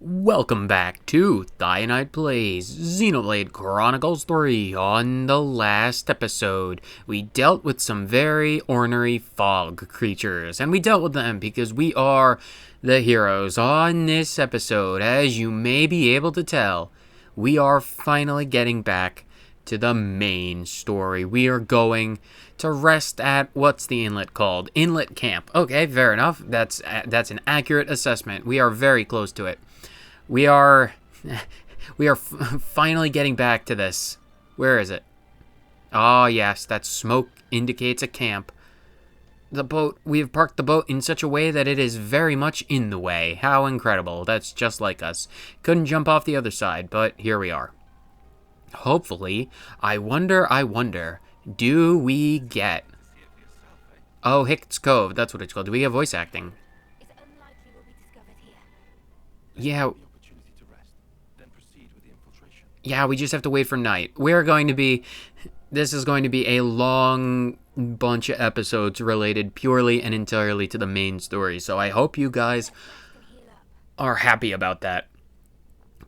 Welcome back to Thionite Plays Xenoblade Chronicles 3. On the last episode, we dealt with some very ornery fog creatures, and we dealt with them because we are the heroes. On this episode, as you may be able to tell, we are finally getting back to the main story. We are going to rest at, what's the inlet called? Inlet Camp. Okay, fair enough. That's an accurate assessment. We are very close to it. We are finally getting back to this. Where is it? Oh, yes, that smoke indicates a camp. The boat, we have parked the boat in such a way that it is very much in the way. How incredible. That's just like us. Couldn't jump off the other side, but here we are. Hopefully, I wonder, do we get... Oh, Hicks Cove, that's what it's called. Do we get voice acting? Yeah. Yeah, we just have to wait for night. This is going to be a long bunch of episodes related purely and entirely to the main story. So I hope you guys are happy about that.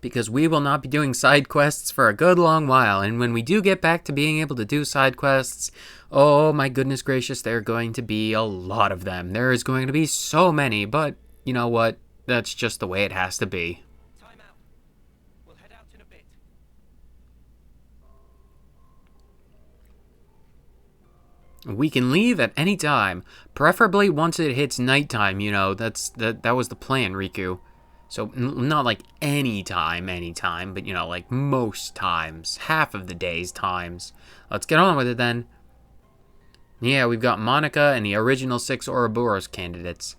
Because we will not be doing side quests for a good long while. And when we do get back to being able to do side quests, oh my goodness gracious, there are going to be a lot of them. There is going to be so many, but you know what? That's just the way it has to be. We can leave at any time, preferably once it hits nighttime, you know. That was the plan, Riku. So not like any time, but you know, like most times, half of the day's times. Let's get on with it then. Yeah, we've got Monica and the original 6 Ouroboros candidates.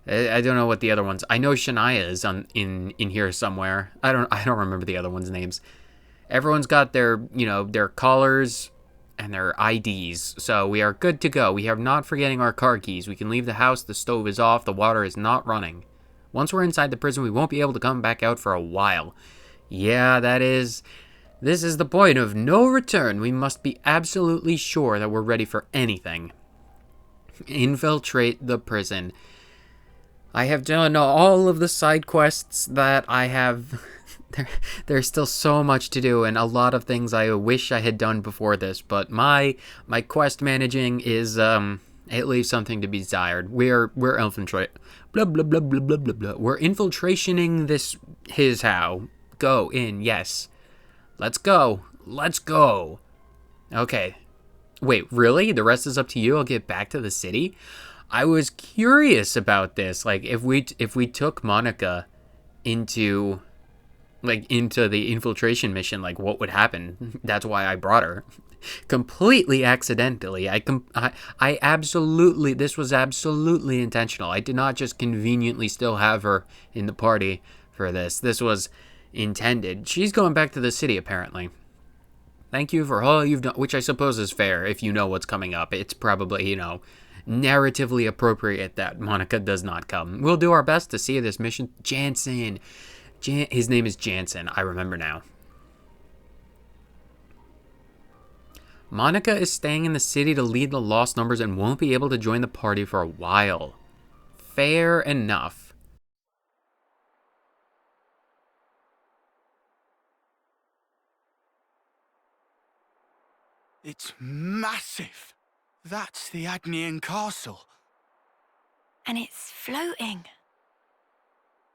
I don't know what the other ones. I know Shania is in here somewhere. I don't remember the other ones' names. Everyone's got their, you know, their collars and their IDs, so we are good to go. We are not forgetting our car keys. We can leave the house, the stove is off, the water is not running. Once we're inside the prison, we won't be able to come back out for a while. Yeah, this is the point of no return. We must be absolutely sure that we're ready for anything. Infiltrate the prison. I have done all of the side quests that I have... There's still so much to do and a lot of things I wish I had done before this, but my quest managing is it leaves something to be desired. We're infiltrate blah blah blah blah blah blah blah. We're infiltrationing his how. Go in, yes. Let's go. Okay. Wait, really? The rest is up to you. I'll get back to the city. I was curious about this. Like if we took Monica into the infiltration mission, like what would happen? That's why I brought her. Completely accidentally. I absolutely, this was absolutely intentional. I did not just conveniently still have her in the party for this. This was intended. She's going back to the city, apparently. Thank you for all you've done, which I suppose is fair if you know what's coming up. It's probably, you know, narratively appropriate that Monica does not come. We'll do our best to see this mission. Jansen. His name is Jansen. I remember now. Monica is staying in the city to lead the lost numbers and won't be able to join the party for a while. Fair enough. It's massive. That's the Agnian castle. And it's floating.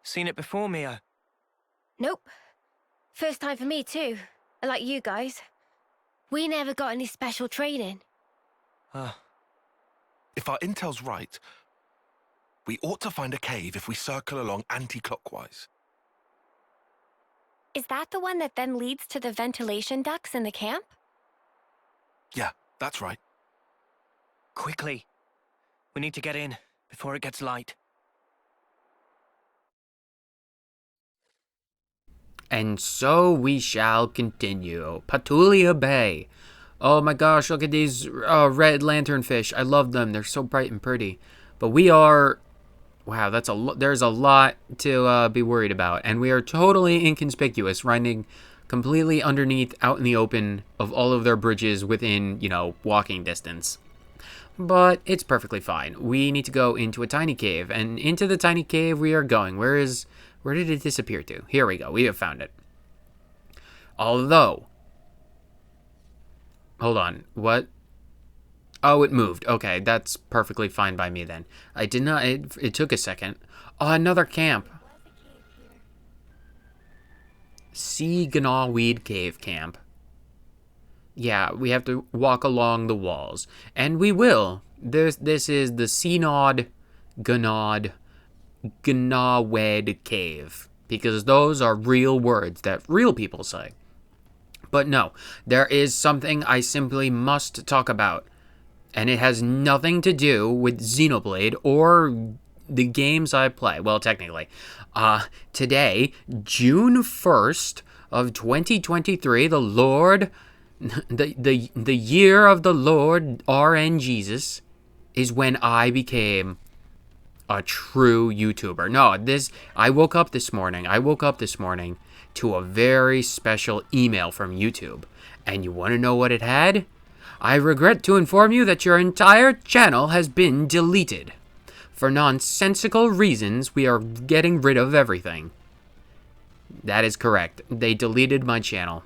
Seen it before, Mia? Nope. First time for me too. Like you guys. We never got any special training. If our intel's right, we ought to find a cave if we circle along anti-clockwise. Is that the one that then leads to the ventilation ducts in the camp? Yeah, that's right. Quickly. We need to get in before it gets light. And so we shall continue. Patulia Bay. Oh my gosh, look at these red lanternfish. I love them. They're so bright and pretty. But we are... Wow, there's a lot to be worried about. And we are totally inconspicuous, running completely underneath, out in the open of all of their bridges within, you know, walking distance. But it's perfectly fine. We need to go into a tiny cave. And into the tiny cave we are going. Where is Where did it disappear to? Here we go. We have found it. Although... Hold on. What? Oh, it moved. Okay, that's perfectly fine by me then. I did not... It took a second. Oh, another camp. Sea Gnawweed Cave Camp. Yeah, we have to walk along the walls. And we will. This is the Gnawed Cave. Because those are real words that real people say. But no, there is something I simply must talk about. And it has nothing to do with Xenoblade or the games I play. Well, technically. Today, June 1st of 2023, the Lord... The year of the Lord RN Jesus is when I became a true YouTuber. No, I woke up this morning to a very special email from YouTube. And you want to know what it had? I regret to inform you that your entire channel has been deleted. For nonsensical reasons, we are getting rid of everything. That is correct. They deleted my channel.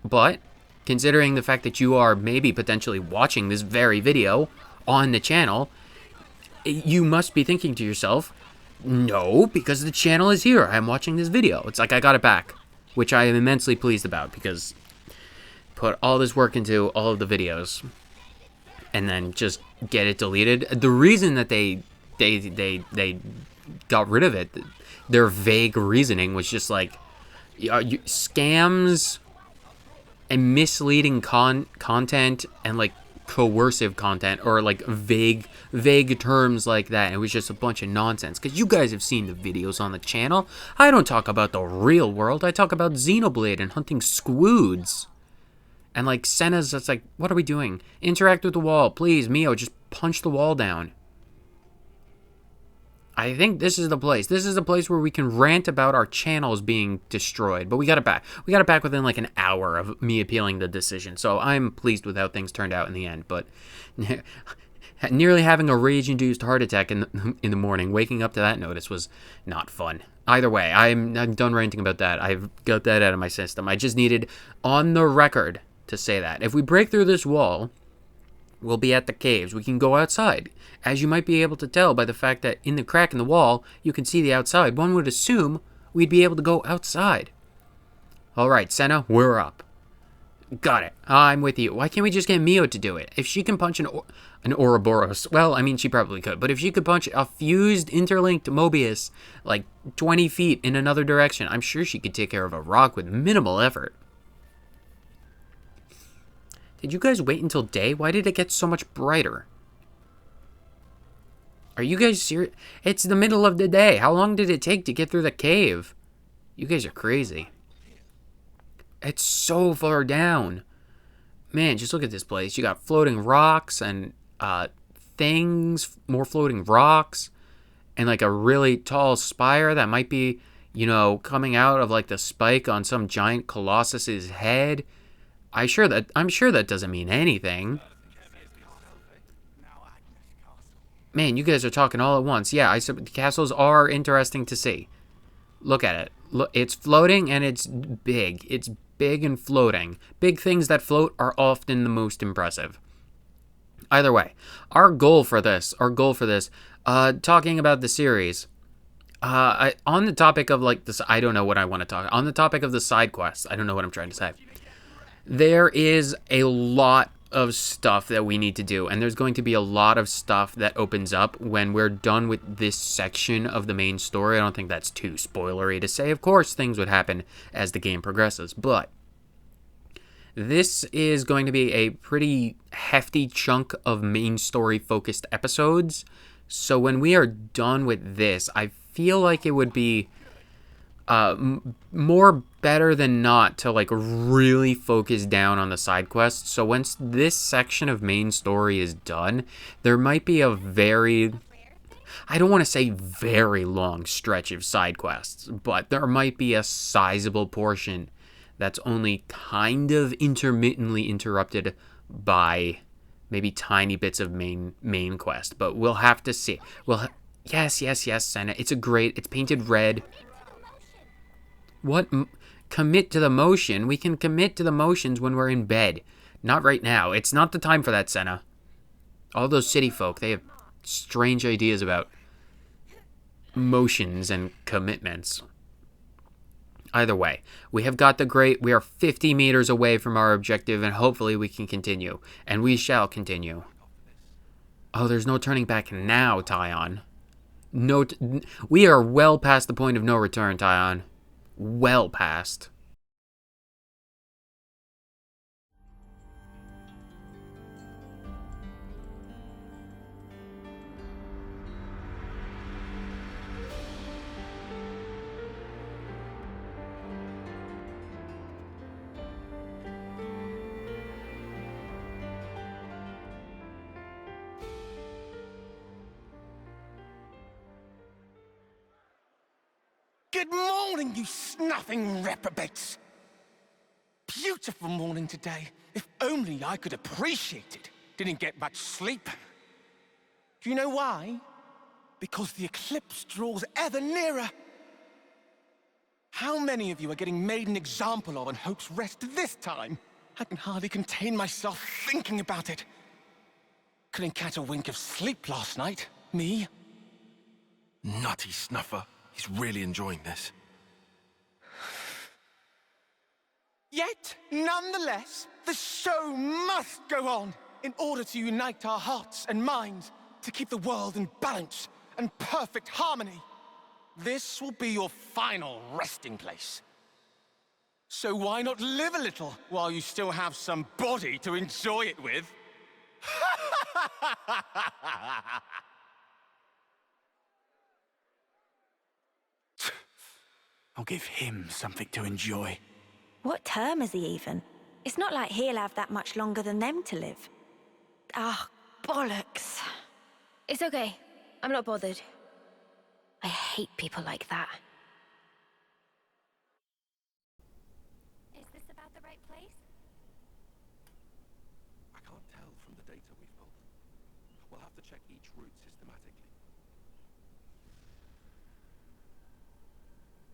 But considering the fact that you are maybe potentially watching this very video on the channel, you must be thinking to yourself, no, because the channel is here. I'm watching this video. It's like I got it back, which I am immensely pleased about because put all this work into all of the videos and then just get it deleted. The reason that they got rid of it, their vague reasoning was just like scams and misleading content and like coercive content or like vague terms like that. It was just a bunch of nonsense because you guys have seen the videos on the channel. I don't talk about the real world. I talk about Xenoblade and hunting squoods. And like Senna's just like, what are we doing? Interact with the wall, please, Mio, just punch the wall down. I think this is the place. This is the place where we can rant about our channels being destroyed. But we got it back. We got it back within like an hour of me appealing the decision. So I'm pleased with how things turned out in the end. But nearly having a rage-induced heart attack in the morning, waking up to that notice was not fun. Either way, I'm done ranting about that. I've got that out of my system. I just needed on the record to say that. If we break through this wall, we'll be at the caves. We can go outside. As you might be able to tell by the fact that in the crack in the wall, you can see the outside. One would assume we'd be able to go outside. All right, Senna, we're up. Got it. I'm with you. Why can't we just get Mio to do it? If she can punch an Ouroboros, well, I mean, she probably could. But if she could punch a fused, interlinked Mobius like 20 feet in another direction, I'm sure she could take care of a rock with minimal effort. Did you guys wait until day? Why did it get so much brighter? Are you guys serious? It's the middle of the day. How long did it take to get through the cave? You guys are crazy. It's so far down. Man, just look at this place. You got floating rocks and things, more floating rocks, and like a really tall spire that might be, you know, coming out of like the spike on some giant colossus's head. I'm sure that doesn't mean anything. Man, you guys are talking all at once. Yeah, the castles are interesting to see. Look at it. Look, it's floating and it's big. It's big and floating. Big things that float are often the most impressive. Either way, our goal for this, talking about the series, on the topic of like this, I don't know what I want to talk. On the topic of the side quests, I don't know what I'm trying to say. There is a lot of stuff that we need to do, and there's going to be a lot of stuff that opens up when we're done with this section of the main story. I don't think that's too spoilery to say. Of course, things would happen as the game progresses, but this is going to be a pretty hefty chunk of main story focused episodes. So when we are done with this, I feel like it would be more better than not to like really focus down on the side quests. So once this section of main story is done, there might be a I don't want to say very long stretch of side quests, but there might be a sizable portion that's only kind of intermittently interrupted by maybe tiny bits of main quest. But we'll have to see. Yes, yes, yes, Senna. It's a grate. It's painted red. What? Commit to the motion? We can commit to the motions when we're in bed. Not right now. It's not the time for that, Senna. All those city folk, they have strange ideas about motions and commitments. Either way, we have got the grate. We are 50 meters away from our objective, and hopefully we can continue. And we shall continue. Oh, there's no turning back now, Tyon. No, we are well past the point of no return, Tyon. Well past. Good morning, you snuffing reprobates. Beautiful morning today. If only I could appreciate it. Didn't get much sleep. Do you know why? Because the eclipse draws ever nearer. How many of you are getting made an example of on Hope's Rest this time? I can hardly contain myself thinking about it. Couldn't catch a wink of sleep last night. Me? Nutty snuffer. He's really enjoying this. Yet, nonetheless, the show must go on in order to unite our hearts and minds to keep the world in balance and perfect harmony. This will be your final resting place. So why not live a little while you still have some body to enjoy it with? I'll give him something to enjoy. What term is he even? It's not like he'll have that much longer than them to live. Ah, bollocks. It's okay. I'm not bothered. I hate people like that. Is this about the right place? I can't tell from the data we've pulled. We'll have to check each route systematically.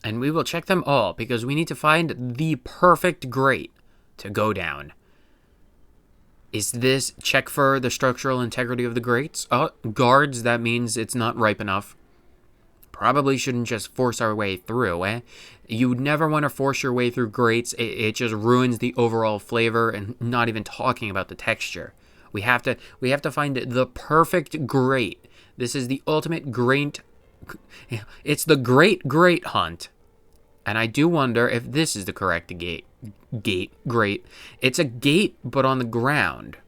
And we will check them all, because we need to find the perfect grate to go down. Is this check for the structural integrity of the grates? Oh, guards, that means it's not ripe enough. Probably shouldn't just force our way through, eh? You never want to force your way through grates. It just ruins the overall flavor, and not even talking about the texture. We have to find the perfect grate. This is the ultimate grate. It's the great hunt. And I do wonder if this is the correct gate. Great. It's a gate, but on the ground.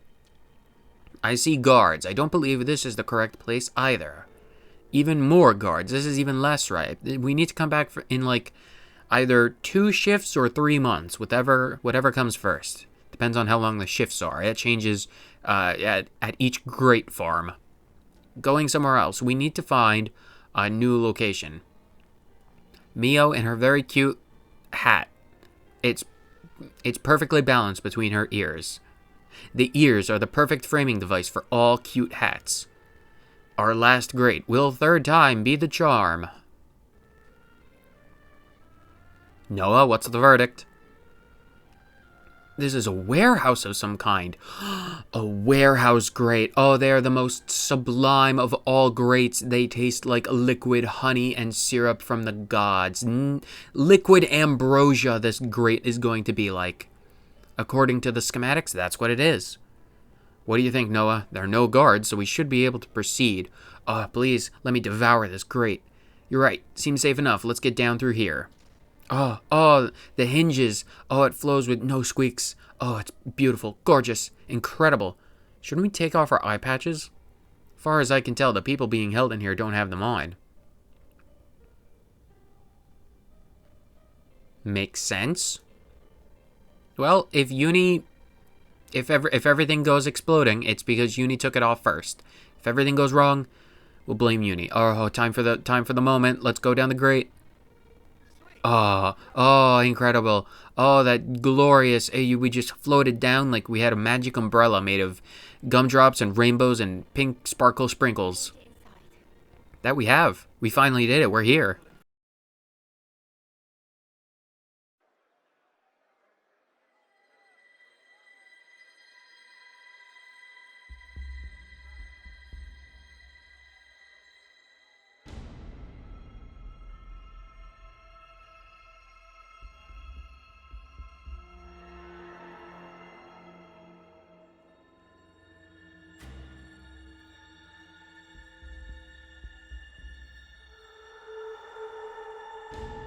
I see guards. I don't believe this is the correct place either. Even more guards. This is even less right. We need to come back in like either 2 shifts or 3 months, whatever comes first. Depends on how long the shifts are. It changes at each great farm. Going somewhere else. We need to find a new location. Mio and her very cute hat. It's perfectly balanced between her ears. The ears are the perfect framing device for all cute hats. Our last grate. Will third time be the charm? Noah, what's the verdict? This is a warehouse of some kind. A warehouse grate. Oh, they are the most sublime of all grates. They taste like liquid honey and syrup from the gods. Liquid ambrosia this grate is going to be like. According to the schematics, that's what it is. What do you think, Noah? There are no guards, so we should be able to proceed. Oh, please, let me devour this grate. You're right. Seems safe enough. Let's get down through here. Oh, the hinges. Oh, it flows with no squeaks. Oh, it's beautiful, gorgeous, incredible. Shouldn't we take off our eye patches? As far as I can tell, the people being held in here don't have them on. Makes sense. Well, if everything goes exploding, it's because Uni took it off first. If everything goes wrong, we'll blame Uni. Oh, time for the moment. Let's go down the grate. Oh, incredible. Oh, that glorious. We just floated down like we had a magic umbrella made of gumdrops and rainbows and pink sparkle sprinkles. That we have. We finally did it. We're here.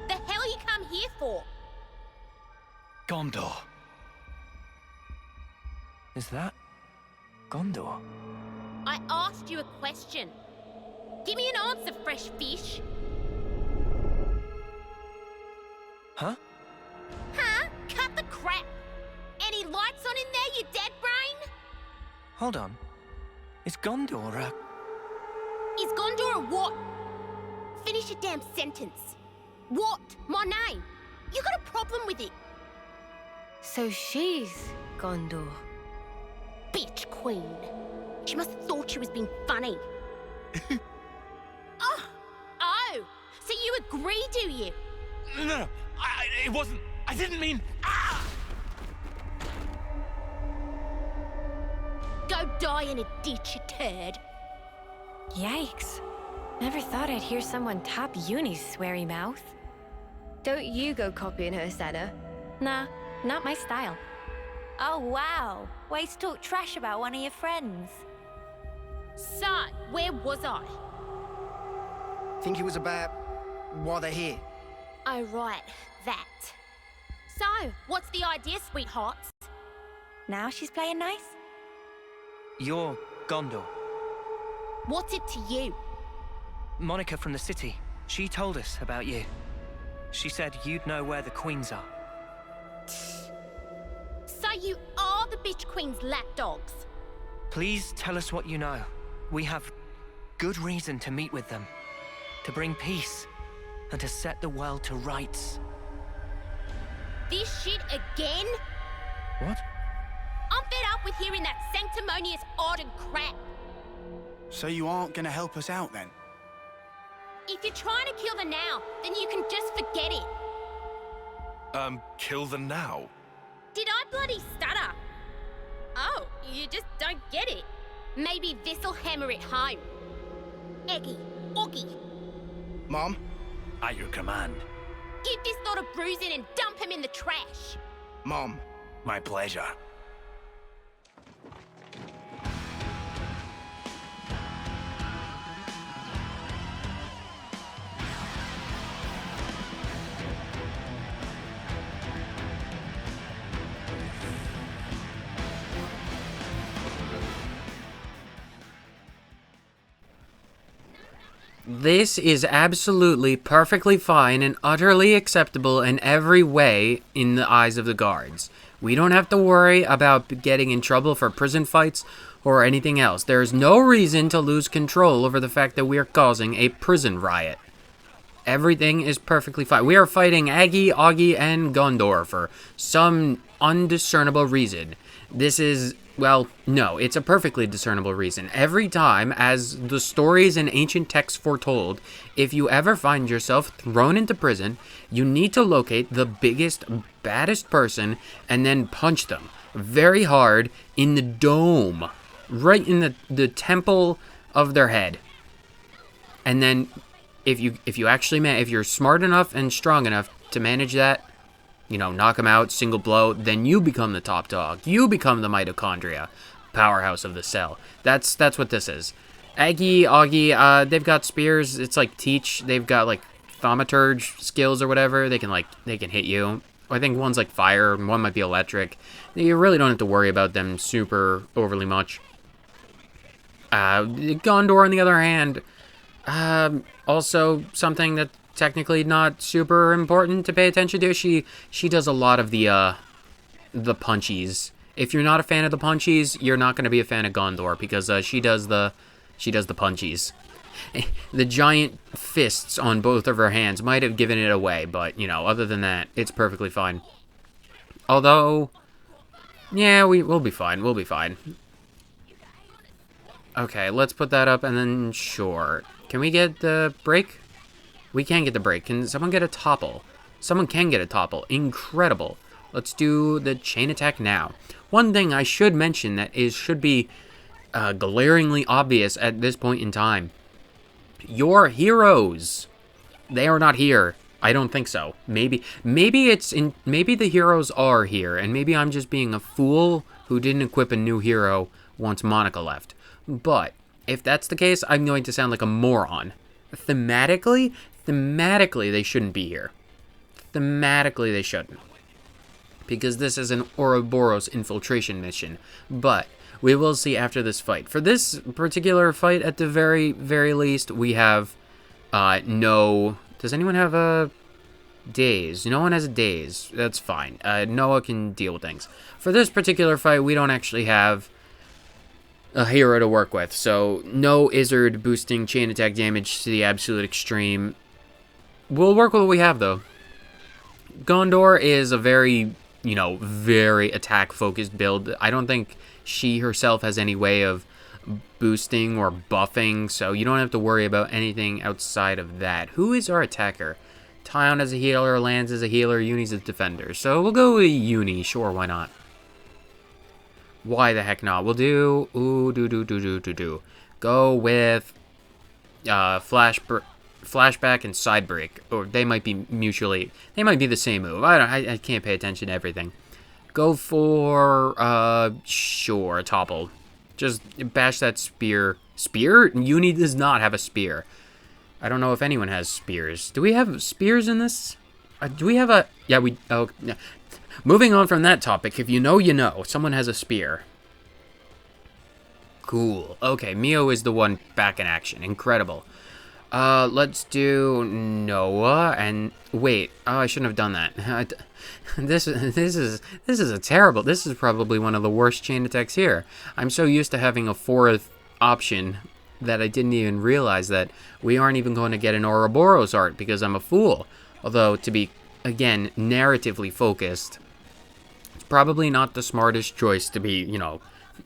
The hell you come here for? Gondor. Is that Gondor? I asked you a question. Give me an answer, fresh fish. Huh? Huh? Cut the crap. Any lights on in there, you dead brain? Hold on. Is Gondor a... Is Gondor a what? Finish your damn sentence. What? My name? You got a problem with it? So she's Gondor. Bitch queen. She must have thought she was being funny. Oh, so you agree, do you? No, it wasn't. I didn't mean. Ah! Go die in a ditch, you turd. Yikes. Never thought I'd hear someone top Uni's sweary mouth. Don't you go copying her, Senna. Nah, not my style. Oh, wow. Ways to talk trash about one of your friends. So, where was I? Think it was about why they're here. Oh, right, that. So, what's the idea, sweethearts? Now she's playing nice? You're Gondor. What's it to you? Monica from the city. She told us about you. She said you'd know where the queens are. So you are the bitch queen's lapdogs? Please tell us what you know. We have good reason to meet with them. To bring peace. And to set the world to rights. This shit again? What? I'm fed up with hearing that sanctimonious ardent crap. So you aren't gonna help us out then? If you're trying to kill the now, then you can just forget it. Kill the now? Did I bloody stutter? Oh, you just don't get it. Maybe this'll hammer it home. Eggy, Oggy, Mom? At your command. give this lot a bruising and dump him in the trash. Mom? My pleasure. This is absolutely perfectly fine and utterly acceptable in every way in the eyes of the guards. We don't have to worry about getting in trouble for prison fights or anything else. There is no reason to lose control over the fact that we are causing a prison riot. Everything is perfectly fine. We are fighting Aggie, Augie, and Gondor for some undiscernible reason. This is, well, no, it's a perfectly discernible reason. Every time, as the stories in ancient texts foretold, if you ever find yourself thrown into prison, you need to locate the biggest, baddest person and then punch them very hard in the dome, right in the temple of their head. And then if you're smart enough and strong enough to manage that, you know, knock them out, single blow, then you become the top dog. You become the mitochondria, powerhouse of the cell. That's what this is. Aggie, Augie, they've got spears. It's like Teach. They've got like thaumaturge skills or whatever. They can hit you. I think one's like fire, and one might be electric. You really don't have to worry about them super overly much. Gondor, on the other hand, also something that technically not super important to pay attention to. She does a lot of the punchies. If you're not a fan of the punchies, you're not going to be a fan of Gondor, because she does the punchies. The giant fists on both of her hands might have given it away, but you know, other than that, it's perfectly fine. Although, yeah, we'll be fine. We'll be fine. Okay, let's put that up, and then sure. Can we get the break? We can get the break. Can someone get a topple? Someone can get a topple. Incredible. Let's do the chain attack now. One thing I should mention that should be glaringly obvious at this point in time. Your heroes, they are not here. I don't think so. Maybe the heroes are here, and maybe I'm just being a fool who didn't equip a new hero once Monica left. But if that's the case, I'm going to sound like a moron. Thematically, they shouldn't be here. Thematically, they shouldn't. Because this is an Ouroboros infiltration mission. But we will see after this fight. For this particular fight, at the very, very least, we have no... Does anyone have a daze? No one has a daze. That's fine. Noah can deal with things. For this particular fight, we don't actually have a hero to work with. So, no Izzard boosting chain attack damage to the absolute extreme. We'll work with what we have, though. Gondor is a very, very attack-focused build. I don't think she herself has any way of boosting or buffing, so you don't have to worry about anything outside of that. Who is our attacker? Tyon as a healer, Lance as a healer, Uni's a defender. So we'll go with Uni, sure, why not? Why the heck not? We'll do... Go with... Flashback and side break. Or they might be mutually... They might be the same move. I can't pay attention to everything. Go for... Sure, topple. Just bash that spear. Spear? Uni does not have a spear. I don't know if anyone has spears. Do we have spears in this? Do we have a... Yeah, we... Oh, yeah. Moving on from that topic, if you know, you know. Someone has a spear. Cool. Okay, Mio is the one back in action. Incredible. Let's do Noah and... Wait. Oh, I shouldn't have done that. This is a terrible... This is probably one of the worst chain attacks here. I'm so used to having a fourth option that I didn't even realize that we aren't even going to get an Ouroboros art because I'm a fool. Although, to be, again, narratively focused, it's probably not the smartest choice to be,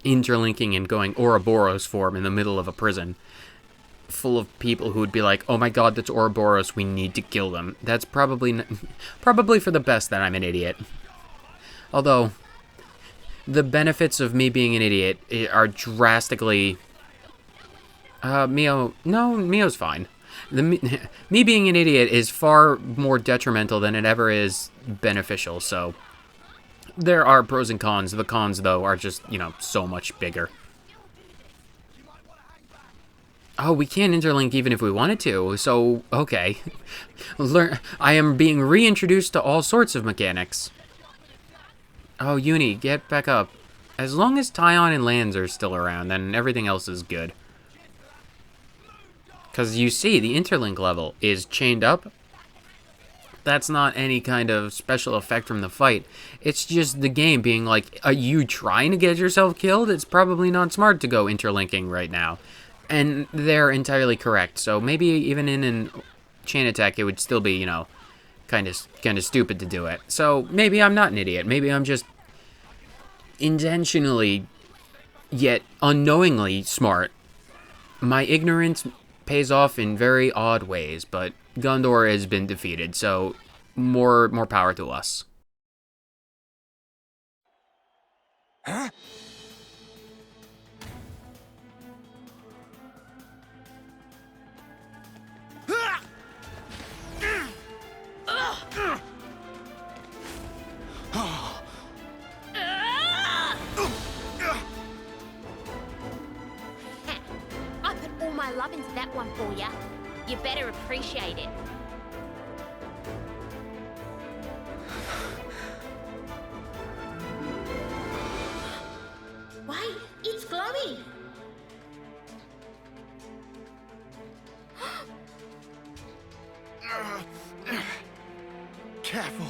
interlinking and going Ouroboros form in the middle of a prison full of people who would be like, oh my god, that's Ouroboros, we need to kill them. That's probably for the best that I'm an idiot. Although, the benefits of me being an idiot are drastically... Mio's fine. Me being an idiot is far more detrimental than it ever is beneficial, so... There are pros and cons. The cons, though, are just, so much bigger. Oh, we can't interlink even if we wanted to, so, okay. I am being reintroduced to all sorts of mechanics. Oh, Uni, get back up. As long as Tyon and Lands are still around, then everything else is good. Because you see, the interlink level is chained up. That's not any kind of special effect from the fight. It's just the game being like, are you trying to get yourself killed? It's probably not smart to go interlinking right now. And they're entirely correct. So maybe even in a chain attack, it would still be, kind of stupid to do it. So maybe I'm not an idiot. Maybe I'm just intentionally, yet unknowingly smart. My ignorance pays off in very odd ways, but Gondor has been defeated, so more power to us. Huh? I put all my love into that one for ya. You better appreciate it. Wait, it's glowing. Careful.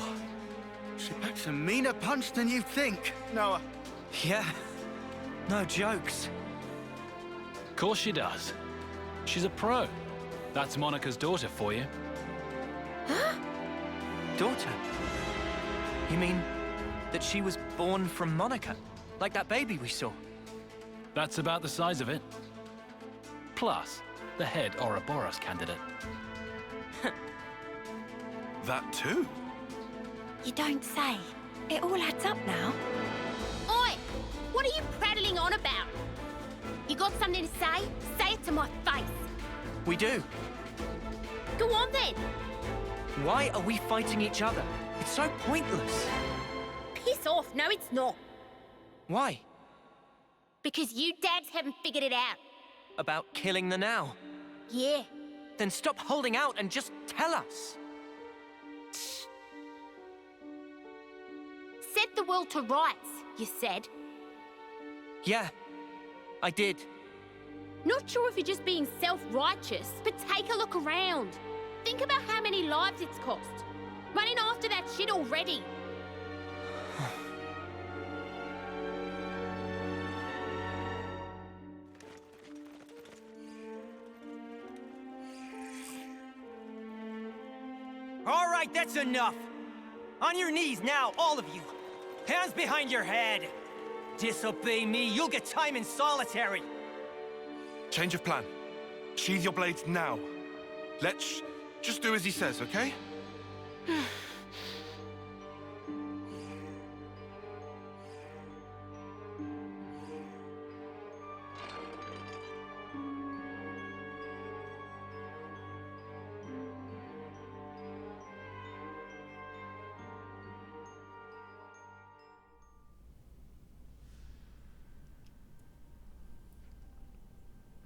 She packs a meaner punch than you think. Noah. Yeah, no jokes. Of course she does. She's a pro. That's Monica's daughter for you. Daughter? You mean that she was born from Monica? Like that baby we saw? That's about the size of it. Plus, the head Ouroboros candidate. That too? You don't say. It all adds up now. Oi! What are you prattling on about? You got something to say? Say it to my face. We do. Go on then. Why are we fighting each other? It's so pointless. Piss off. No, it's not. Why? Because you dads haven't figured it out. About killing the Now? Yeah. Then stop holding out and just tell us. Set the world to rights, you said. Yeah, I did. Not sure if you're just being self-righteous, but take a look around. Think about how many lives it's cost. Running after that shit already. All right, that's enough. On your knees now, all of you. Hands behind your head. Disobey me, you'll get time in solitary. Change of plan. Sheathe your blades now. Let's just do as he says, okay?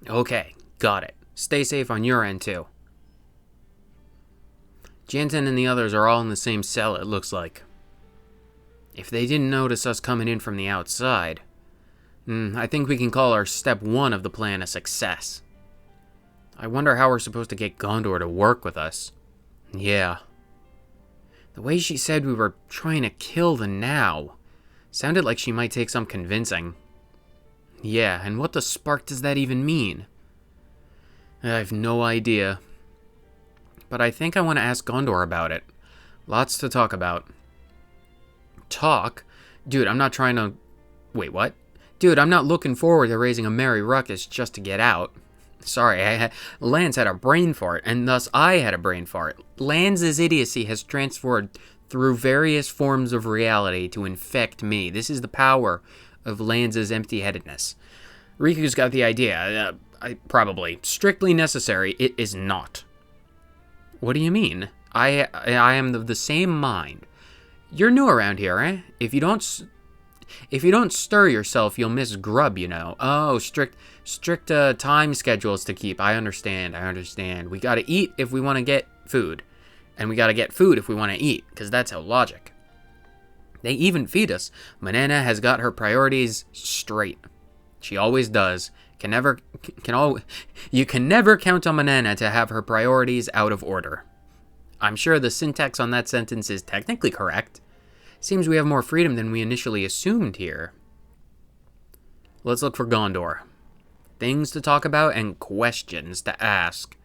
Okay, got it. Stay safe on your end, too. Jansen and the others are all in the same cell, it looks like. If they didn't notice us coming in from the outside, I think we can call our step 1 of the plan a success. I wonder how we're supposed to get Gondor to work with us. Yeah. The way she said we were trying to kill the Now sounded like she might take some convincing. Yeah, and what the spark does that even mean? I have no idea. But I think I want to ask Gondor about it. Lots to talk about. Talk? Dude, I'm not trying to... Wait, what? Dude, I'm not looking forward to raising a merry ruckus just to get out. Sorry, Lance had a brain fart, and thus I had a brain fart. Lance's idiocy has transferred through various forms of reality to infect me. This is the power of Lance's empty-headedness. Riku's got the idea. Probably. Strictly necessary, it is not. What do you mean? I am of the same mind. You're new around here, eh? If you don't stir yourself, you'll miss grub, you know. Oh, strict time schedules to keep. I understand. We gotta eat if we want to get food. And we gotta get food if we want to eat, because that's how logic. They even feed us. Manana has got her priorities straight. She always does. You can never count on Manana to have her priorities out of order. I'm sure the syntax on that sentence is technically correct. Seems we have more freedom than we initially assumed here. Let's look for Gondor. Things to talk about and questions to ask.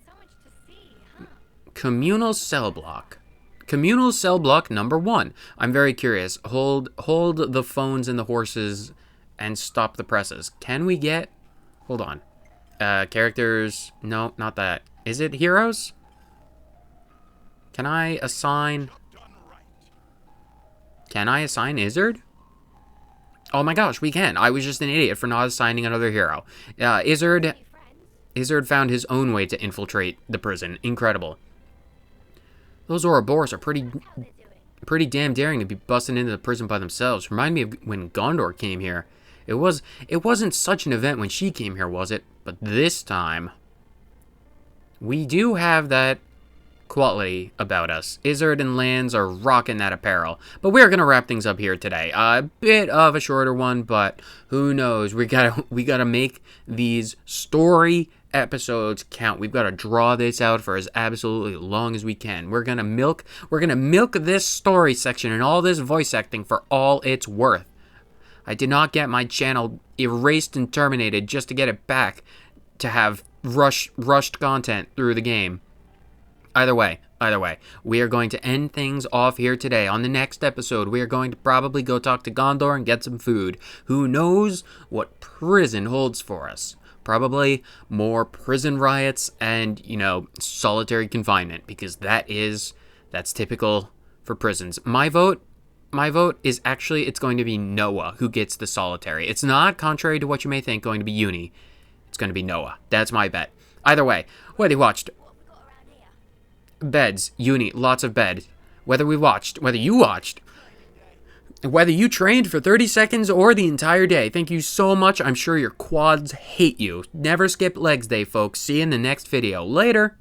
So much to see, huh? Communal cell block. Communal cell block number 1. I'm very curious. Hold the phones and the horses and stop the presses. Can we get... Hold on. Characters... No, not that. Is it heroes? Can I assign... Can I assign Izzard? Oh my gosh, we can. I was just an idiot for not assigning another hero. Izzard found his own way to infiltrate the prison. Incredible. Those Ouroboros are pretty damn daring to be busting into the prison by themselves. Remind me of when Gondor came here. It wasn't such an event when she came here, was it? But this time, we do have that quality about us. Izzard and Lance are rocking that apparel. But we're gonna wrap things up here today. A bit of a shorter one, but who knows? We gotta make these story episodes count. We've got to draw this out for as absolutely long as we can. We're gonna milk this story section and all this voice acting for all it's worth. I did not get my channel erased and terminated just to get it back to have rushed content through the game. Either way, we are going to end things off here today. On the next episode, we are going to probably go talk to Gondor and get some food. Who knows what prison holds for us? Probably more prison riots and, you know, solitary confinement, because that's typical for prisons. My vote is actually, it's going to be Noah who gets the solitary. It's not, contrary to what you may think, going to be Uni. It's going to be Noah. That's my bet. Either way, whether you watched beds, Uni, lots of beds. Whether you watched, whether you trained for 30 seconds or the entire day, thank you so much. I'm sure your quads hate you. Never skip legs day, folks. See you in the next video. Later.